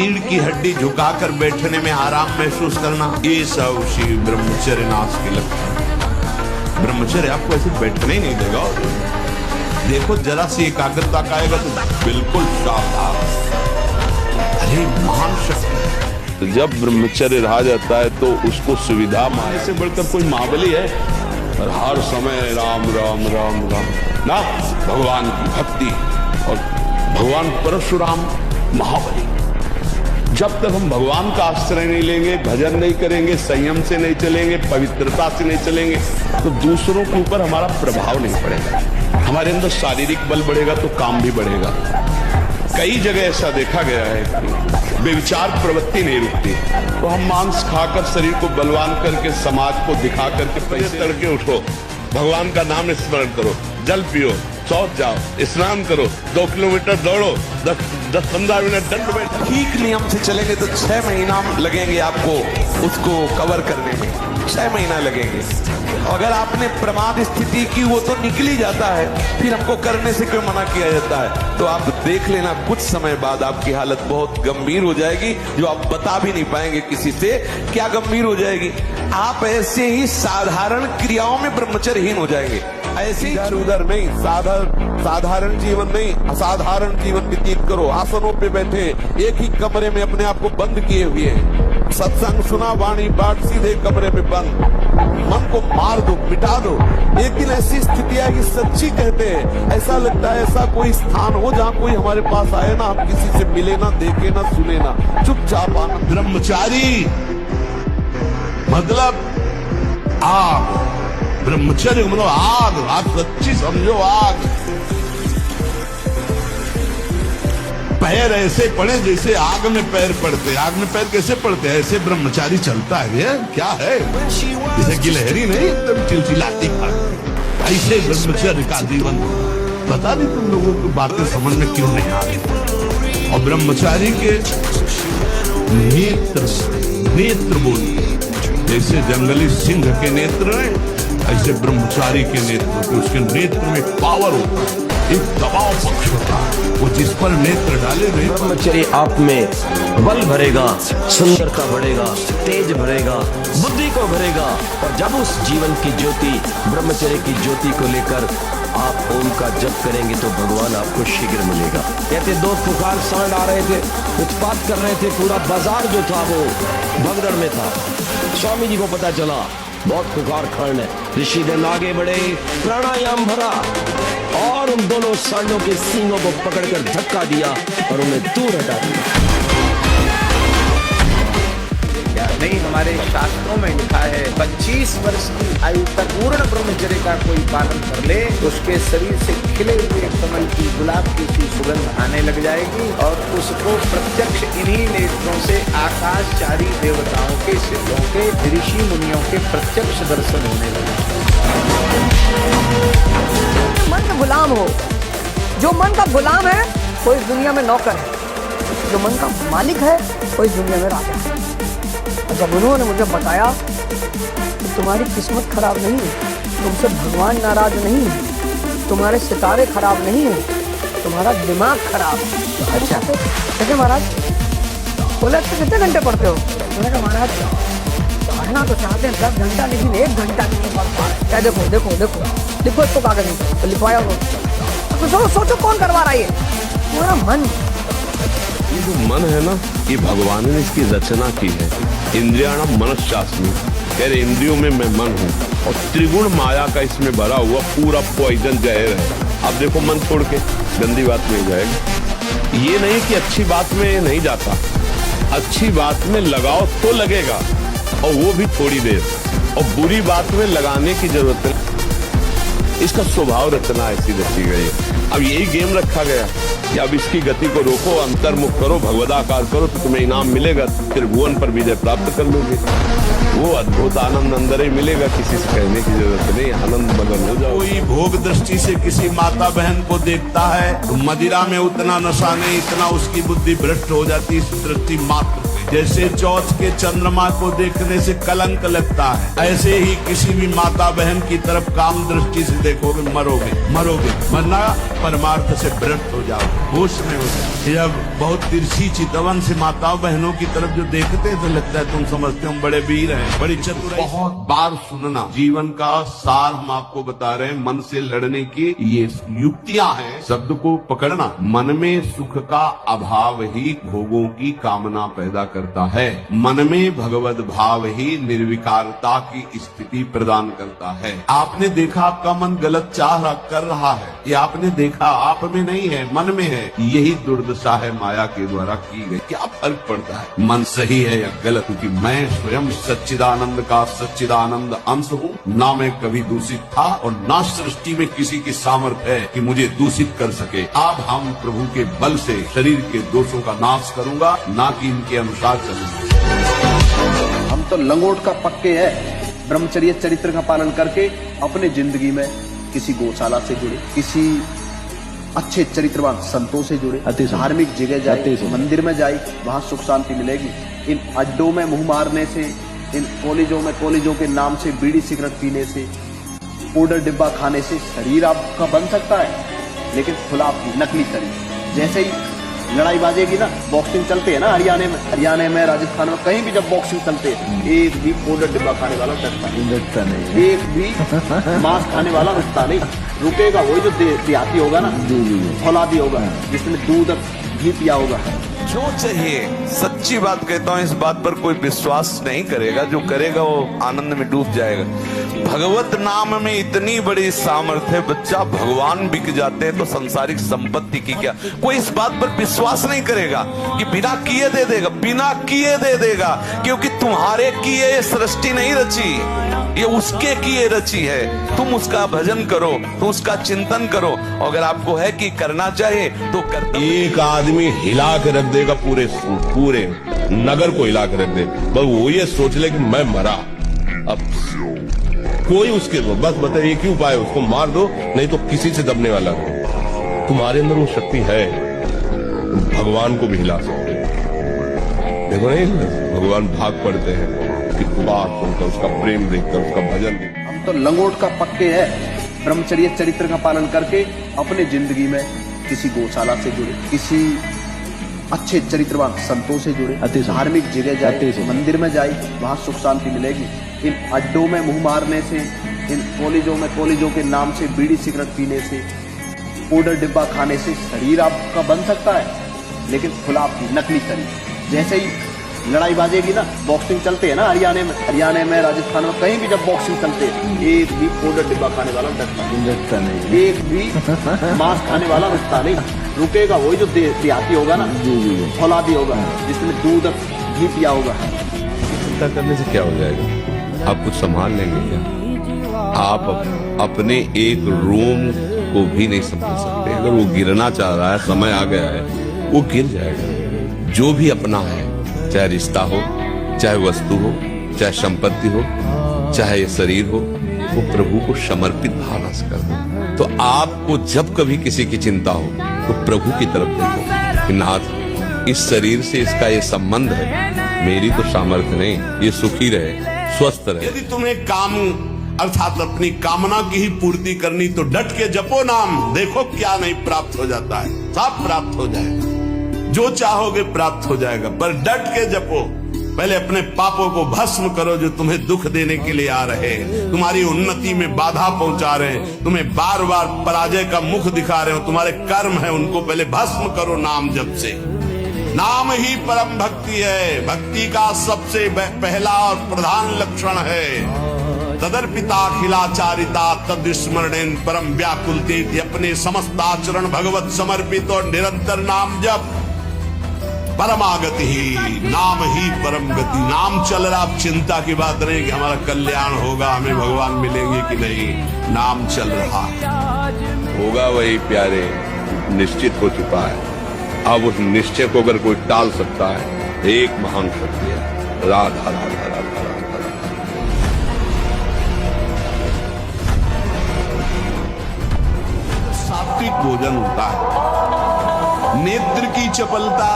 रीढ़ की हड्डी झुकाकर बैठने में आराम महसूस करना, ये सब उसी ब्रह्मचर्य नाश के लक्षण। ब्रह्मचर्य आपको ऐसे बैठने ही नहीं देगा। देखो जरा सी एकाग्रता का आएगा तो बिल्कुल शानदार, अरे महान शक्ति। तो जब ब्रह्मचर्य रहा जाता है तो उसको सुविधा मानने से बढ़कर कोई महाबली है। और हर समय राम राम राम राम ना, भगवान की भक्ति। और भगवान परशुराम महाबली। जब तक हम भगवान का आश्रय नहीं लेंगे, भजन नहीं करेंगे, संयम से नहीं चलेंगे, पवित्रता से नहीं चलेंगे, तो दूसरों के ऊपर हमारा प्रभाव नहीं पड़ेगा। हमारे अंदर शारीरिक बल बढ़ेगा तो काम भी बढ़ेगा। कई जगह ऐसा देखा गया है कि बेविचार प्रवृत्ति नहीं रुकती, तो हम मांस खाकर शरीर को बलवान करके समाज को दिखा करके पैसे तड़के उठो, भगवान का नाम स्मरण करो, जल पियो, शौच जाओ, स्नान करो, 2 किलोमीटर दौड़ो, 10-15 मिनट दंड बैठो। ठीक नियम से चलेंगे तो 6 महीना लगेंगे आपको उसको कवर करने में, 6 महीना लगेंगे। अगर आपने प्रमाद स्थिति की वो तो निकल ही जाता है, फिर हमको करने से क्यों मना किया जाता है? तो आप देख लेना कुछ समय बाद आपकी हालत बहुत गंभीर हो जाएगी, जो आप बता भी नहीं पाएंगे किसी से। क्या गंभीर हो जाएगी? आप ऐसे ही साधारण क्रियाओं में ब्रह्मचर्यहीन हो जाएंगे। ऐसे ही इधर उधर नहीं, साधारण जीवन नहीं, असाधारण जीवन व्यतीत करो। आसनों पे बैठे, एक ही कमरे में अपने आप को बंद किए हुए हैं। सत्संग सुना, वाणी बाट, सीधे कमरे में बंद। मन को मार दो, मिटा दो। एक दिन ऐसी स्थिति आएगी, सच्ची कहते हैं, ऐसा लगता है ऐसा कोई स्थान हो जहाँ कोई हमारे पास आए ना, हम किसी से मिले ना, देखे ना, सुने ना, चुपचाप आना। ब्रह्मचारी मतलब आग, ब्रह्मचर्य मतलब आग। आप सच्ची समझो, आग। पैर ऐसे पड़े जैसे आग में पैर पड़ते। आग में पैर कैसे पड़ते हैं? ऐसे ब्रह्मचारी चलता है। ये क्या है? जैसे गिलहरी नहीं, एकदम चिलचिलाती खाती, ऐसे ब्रह्मचर्य का जीवन। पता नहीं तुम लोगों को बातें समझ में क्यों नहीं आ रही। और ब्रह्मचारी के नेत्र बोलिए, जैसे जंगली सिंह के नेत्र हैं, ऐसे ब्रह्मचारी के नेत्र, तो उसके नेत्र में पावर होता है, एक दबाव पक्ष होता है, वो जिस पर नेत्र डाले नहीं। ब्रह्मचर्य आप में बल भरेगा, सुंदरता बढ़ेगा, तेज भरेगा, बुद्धि को भरेगा। और जब उस जीवन की ज्योति, ब्रह्मचर्य की ज्योति को लेकर आप ओम का जप करेंगे तो भगवान आपको शीघ्र मिलेगा। कहते 2 पुकार सांड आ रहे थे, उत्पात कर रहे थे, पूरा बाजार जो था वो भगदड़ में था। स्वामी जी को पता चला बहुत पुकार खड़े, ऋषि दिन आगे बढ़े, प्राणायाम भरा और उन दोनों सांडों के सींगों को पकड़कर धक्का दिया और उन्हें दूर हटा दिया। नहीं, हमारे शास्त्रों में लिखा है 25 वर्ष की आयु तक पूर्ण ब्रह्मचर्य का कोई पालन कर ले, उसके शरीर से खिले हुए कमल की, गुलाब की सी सुगंध आने लग जाएगी और उसको प्रत्यक्ष इन्हीं नेत्रों से आकाशचारी देवताओं के, सिद्धों के, ऋषि मुनियों के प्रत्यक्ष दर्शन होने लगे। मन का गुलाम हो। जो मन का गुलाम है वो इस दुनिया में नौकर है, जो मन का मालिक है वो इस दुनिया में राजा है। जब उन्होंने मुझे बताया कि तुम्हारी किस्मत खराब नहीं है, तुमसे भगवान नाराज नहीं है, तुम्हारे सितारे खराब नहीं है, तुम्हारा दिमाग खराब है। तो अच्छा कैसे महाराज? बोले अच्छा कितने घंटे पढ़ते हो? मैंने कहा महाराज पढ़ना तो चाहते हैं 10 घंटा, लेकिन 1 घंटा नहीं पढ़ पा रहे। क्या देखो देखो देखो, लिखो इसको कागज में। तो लिखवाया तो सोचो कौन करवा रहा है? तुम्हारा मन। ये जो मन है ना, ये भगवान ने इसकी रचना की है। इंद्रियाणाम मनश्चास्मि, कह रहे इंद्रियों में मैं मन हूँ, और त्रिगुण माया का इसमें भरा हुआ पूरा पॉइजन जहर है। अब देखो मन छोड़ के गंदी बात में जाएगा। ये नहीं कि अच्छी बात में नहीं जाता, अच्छी बात में लगाओ तो लगेगा, और वो भी थोड़ी देर, और बुरी बात में लगाने की जरूरत है। इसका स्वभाव रचना ऐसी रची गई है। अब यही गेम रखा गया कि अब इसकी गति को रोको, अंतर्मुख करो, भगवदाकार करो, तो तुम्हें इनाम मिलेगा, त्रिभुवन पर विजय प्राप्त कर लोगे। वो अद्भुत आनंद अंदर ही मिलेगा, किसी से कहने की जरूरत नहीं, आनंद मगन हो जाओ। कोई भोग दृष्टि से किसी माता बहन को देखता है तो मदिरा में उतना नशा नहीं, इतना उसकी बुद्धि भ्रष्ट हो जाती, इस दृष्टि मात्र जैसे चौथ के चंद्रमा को देखने से कलंक लगता है, ऐसे ही किसी भी माता बहन की तरफ काम दृष्टि से देखोगे मरोगे, वरना परमार्थ से भ्रष्ट हो जाओ, होश में हो जाओ। जब बहुत तिरछी चितवन से माताओं बहनों की तरफ जो देखते हैं तो लगता है तुम समझते हो बड़े वीर हैं, बड़ी चतुर। बहुत बार सुनना, जीवन का सार हम आपको बता रहे हैं। मन से लड़ने की ये युक्तियां हैं। शब्द को पकड़ना, मन में सुख का अभाव ही भोगों की कामना पैदा करता है। मन में भगवत भाव ही निर्विकारता की स्थिति प्रदान करता है। आपने देखा आपका मन गलत चाह कर रहा है, ये आपने देखा, आप में नहीं है, मन में है। यही दुर्दशा है माया के द्वारा की गई। क्या फर्क पड़ता है मन सही है या गलत, क्योंकि मैं स्वयं सच्चिदानंद का सच्चिदानंद अंश हूँ। ना मैं कभी दूषित था और ना सृष्टि में किसी की सामर्थ्य है कि मुझे दूषित कर सके। अब हम प्रभु के बल से शरीर के दोषों का नाश करूंगा, ना कि इनके अनुसार चलूंगा। हम तो लंगोट का पक्के हैं। ब्रह्मचर्य चरित्र का पालन करके अपने जिंदगी में किसी गौशाला से जुड़े, किसी अच्छे चरित्रवान संतों से जुड़े, धार्मिक जगह जाए, मंदिर में जाए, वहां सुख शांति मिलेगी। इन अड्डों में मुंह मारने से, इन कॉलेजों के नाम से बीड़ी सिगरेट पीने से, पाउडर डिब्बा खाने से शरीर आपका बन सकता है, लेकिन खुला आपकी नकली शरीर। जैसे ही लड़ाई बाजेगी ना, बॉक्सिंग चलते है ना हरियाणा में राजस्थान में, कहीं भी जब बॉक्सिंग चलते है, एक भी पाउडर डिब्बा खाने वाला डरता नहीं, एक भी मांस खाने वाला रुकता नहीं। रुकेगा वही जो देहाती होगा ना, औलादी होगा, जिसने दूध घी पिया होगा। जो चाहिए, सच्ची बात कहता हूं, इस बात पर कोई विश्वास नहीं करेगा। जो करेगा वो आनंद में डूब जाएगा। भगवत नाम में इतनी बड़ी सामर्थ्य है, बच्चा भगवान बिक जाते हैं तो संसारिक संपत्ति की क्या। कोई इस बात पर विश्वास नहीं करेगा कि बिना किए दे देगा, बिना किए दे देगा, क्योंकि तुम्हारे किए ये सृष्टि नहीं रची, ये उसके किए रची है। तुम उसका भजन करो, तो उसका चिंतन करो। अगर आपको है कि करना चाहिए तो कर। एक आदमी हिला के रख देगा पूरे नगर को हिला के रख दे, बस वो ये सोच ले कि मैं मरा। अब कोई उसके बस बताइए क्यों पाए, उसको मार दो, नहीं तो किसी से दबने वाला नहीं। तुम्हारे अंदर वो शक्ति है, भगवान को भी हिला सकते हैं। देखो नहीं, भगवान भाग पड़ते हैं कि बात सुनकर, उसका प्रेम देखकर, उसका भजन देखकर। हम तो लंगोट का पक्के हैं। ब्रह्मचर्य चरित्र का पालन करके अपने जिंदगी में किसी गौशाला से जुड़े, किसी अच्छे चरित्रवान संतों से जुड़े, धार्मिक जगह जाए, मंदिर में जाए, वहां सुख शांति मिलेगी। इन अड्डों में मुंह मारने से, इन कॉलेजों के नाम से बीड़ी सिगरेट पीने से, पाउडर डिब्बा खाने से शरीर आपका बन सकता है, लेकिन खुला आपकी नकली शरीर। जैसे ही लड़ाई बाजेगी ना, बॉक्सिंग चलते है ना हरियाणा में राजस्थान में, कहीं भी जब बॉक्सिंग चलते है, एक भी पाउडर डिब्बा खाने वाला डरता नहीं, एक भी मांस खाने वाला रुकता नहीं। रुकेगा वही जो देहाती होगा ना, औलादी होगा, जिसने दूध घी पिया होगा। चिंता करने से क्या हो जाएगा, आप कुछ संभाल लेंगे क्या? आप अपने एक रोम को भी नहीं संभाल सकते। अगर वो गिरना चाह रहा है, समय आ गया है, वो गिर जाएगा। जो भी अपना है, चाहे रिश्ता हो, चाहे वस्तु हो, चाहे संपत्ति हो, चाहे ये शरीर हो, वो प्रभु को समर्पित भावना से कर दो। तो आपको जब कभी किसी की चिंता हो तो प्रभु की तरफ देखो कि नाथ, इस शरीर से इसका ये संबंध है, मेरी तो सामर्थ्य नहीं, ये सुखी रहे, स्वस्थ रहे। यदि तुम्हें काम अर्थात अपनी कामना की ही पूर्ति करनी तो डट के जपो नाम, देखो क्या नहीं प्राप्त हो जाता है, सब प्राप्त हो जाएगा। जो चाहोगे प्राप्त हो जाएगा, पर डट के जपो। पहले अपने पापों को भस्म करो जो तुम्हें दुख देने के लिए आ रहे हैं, तुम्हारी उन्नति में बाधा पहुंचा रहे हैं, तुम्हें बार बार पराजय का मुख दिखा रहे हो, तुम्हारे कर्म है, उनको पहले भस्म करो नाम जप से। नाम ही परम भक्ति है, भक्ति का सबसे पहला और प्रधान लक्षण है। तदर्पिता अखिलाचारिता तद स्मरणेन परम व्याकुलते, अपने समस्त आचरण भगवत समर्पित और निरंतर नाम जप। परमागति ही, नाम ही परम गति। नाम चल रहा, अब चिंता की बात नहीं कि हमारा कल्याण होगा, हमें भगवान मिलेंगे कि नहीं, नाम चल रहा है, होगा वही प्यारे, निश्चित हो चुका है। अब उस निश्चय को अगर कोई टाल सकता है, एक महान शक्ति है, राधा राधा राधा राधा। सात्विक भोजन होता है, नेत्र की चपलता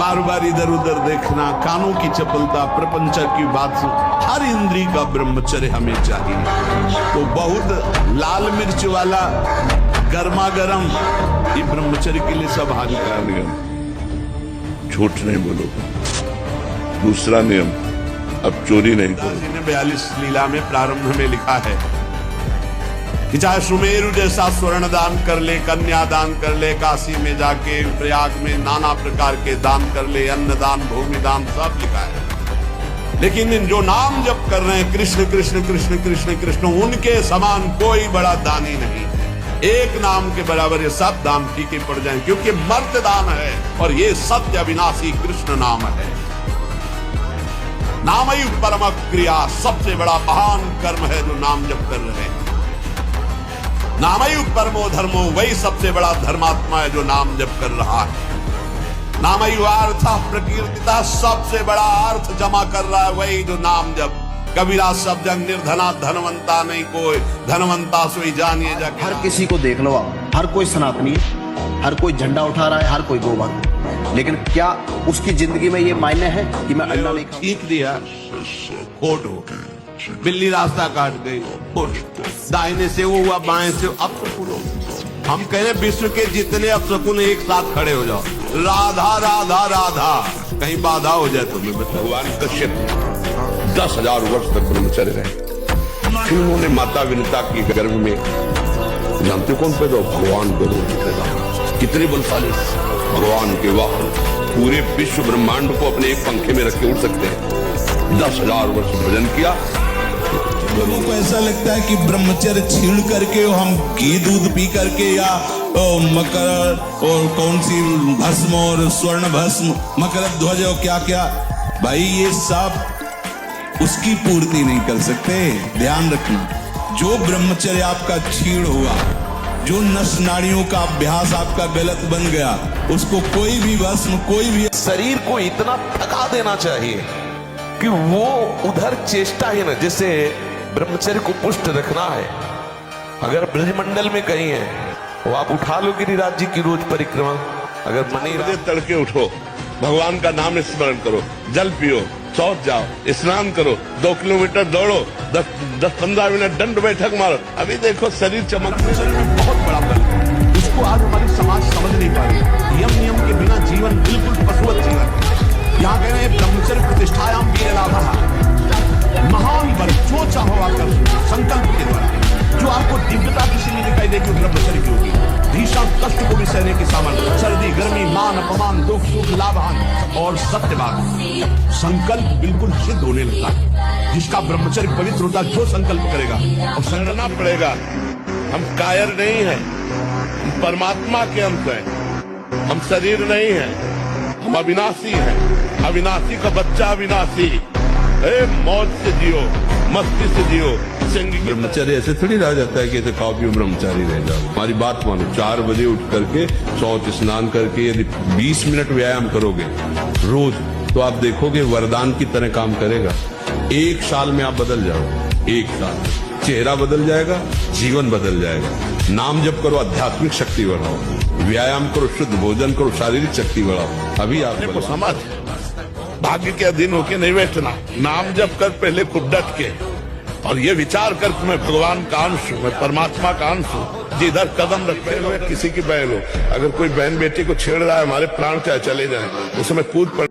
बार बार इधर उधर देखना, कानों की चपलता, प्रपंच की बात, हर इंद्री का ब्रह्मचर्य हमें चाहिए। तो बहुत लाल मिर्च वाला गर्मा गर्म ये ब्रह्मचर्य के लिए सब हानिकारक है। झूठ नहीं बोलोगे। दूसरा नियम, अब चोरी नहीं करो। 42 लीला में प्रारंभ में लिखा है कि चाहे सुमेरु जैसा स्वर्ण दान कर ले, कन्या दान कर ले, काशी में जाके प्रयाग में नाना प्रकार के दान कर ले, अन्न दान, भूमि दान, सब लिखा है। लेकिन इन जो नाम जप कर रहे हैं कृष्ण कृष्ण कृष्ण कृष्ण कृष्ण, उनके समान कोई बड़ा दानी नहीं। एक नाम के बराबर ये सब दान फीके पड़ जाएं, क्योंकि मर्त दान है और ये सत्य अविनाशी कृष्ण नाम है। नाम ही परम क्रिया, सबसे बड़ा महान कर्म है जो नाम जप कर रहे हैं। नामयु परमो धर्मो, वही सबसे बड़ा धर्मात्मा है जो नाम जप कर रहा है। नामयु अर्थ प्रकीर्तिता, सबसे बड़ा अर्थ जमा कर रहा है वही जो नाम जप। कबीरा सब जग निर्धना, धनवंता नहीं कोई, धनवंता सोई जानिए जाके। हर किसी को देख लो आप, हर कोई सनातनी है, हर कोई झंडा उठा रहा है, हर कोई गोभक्त, लेकिन क्या उसकी जिंदगी में ये मायने है कि मैं अंडा नहीं खाऊं? ठीक दिया, खोट हो, बिल्ली रास्ता काट गई, दाहिने से वो हुआ, बाएं से अब हम कह रहे विश्व के जितने अपशकुन एक साथ खड़े हो जाओ, राधा राधा राधा, कहीं बाधा हो जाए तो मैं भगवान कश्यप 10,000 वर्ष तक ब्रह्मचर्य रहे। फिर उन्होंने माता विनता की गर्भ में, जानते कौन पैदा? भगवान को पैदा। कितने बलशाली भगवान के वाहन, पूरे विश्व ब्रह्मांड को अपने एक पंखे में रख के उड़ सकते हैं। 10,000 वर्ष भजन किया। लोगों को ऐसा लगता है कि ब्रह्मचर्य छीण करके हम घी दूध पी करके या मकर और कौन सी भस्म और स्वर्ण भस्म, मकर ध्वज और क्या क्या, भाई ये सब उसकी पूर्ति नहीं कर सकते। ध्यान रखना, जो ब्रह्मचर्य आपका छीण हुआ, जो नस नाड़ियों का अभ्यास आपका गलत बन गया, उसको कोई भी भस्म, कोई भी शरीर को इतना थका देना चाहिए कि वो उधर चेष्टा ही न, जैसे ब्रह्मचर्य को पुष्ट रखना है। अगर ब्रजमंडल में कहीं है वो आप उठा लो गिरिराज जी की रोज परिक्रमा। अगर मनी तड़के उठो, भगवान का नाम स्मरण करो, जल पियो, शौच जाओ, स्नान करो, 2 किलोमीटर दौड़ो, 10-15 मिनट दंड बैठक मारो। अभी देखो शरीर चमकने में बहुत बड़ा बल है, उसको आज हमारी समाज समझ नहीं पा रही। नियम के बिना जीवन बिल्कुल पशुवत जीवन है। यहाँ कह रहे हैं ब्रह्मचर्य प्रतिष्ठायाम वीर लाभः, महान वर जो चाहो आकर संकल्प के द्वारा, जो आपको दिव्यता किसी में दिखाई देगी ब्रह्मचर्य की होगी। भीषण कष्ट को भी सहने की सामर्थ्य, सर्दी गर्मी मान अपमान दुख सुख लाभान और सत्यवाद, संकल्प बिल्कुल सिद्ध होने लगता है। जिसका ब्रह्मचर्य पवित्र होता है, जो संकल्प करेगा और संगना पड़ेगा। हम कायर नहीं है, हम परमात्मा के अंश हैं, हम शरीर नहीं है, हम अविनाशी हैं। अविनाशी का बच्चा अविनाशी, मौज से जियो, मस्ती से जियो। ब्रह्मचर्य ऐसे थोड़ी रह जाता है कि ऐसे खाओ पियो ब्रह्मचारी रह जाओ। हमारी बात मानो, 4 बजे उठ करके शौच स्नान करके यदि 20 मिनट व्यायाम करोगे रोज, तो आप देखोगे वरदान की तरह काम करेगा। 1 साल में आप बदल जाओ। 1 साल चेहरा बदल जाएगा, जीवन बदल जाएगा। नाम जप करो, आध्यात्मिक शक्ति बढ़ाओ, व्यायाम करो, शुद्ध भोजन करो, शारीरिक शक्ति बढ़ाओ। अभी आपको समझ, भाग्य के अधीन होके नहीं बैठना, नाम जप कर पहले खूब डट के, और ये विचार कर कि मैं भगवान का अंश हूं, मैं परमात्मा का अंश हूं। जिधर कदम रखते हुए किसी की बहन हो, अगर कोई बहन बेटी को छेड़ रहा है, हमारे प्राण चाहे चले जाएं, उसमें कूद पड़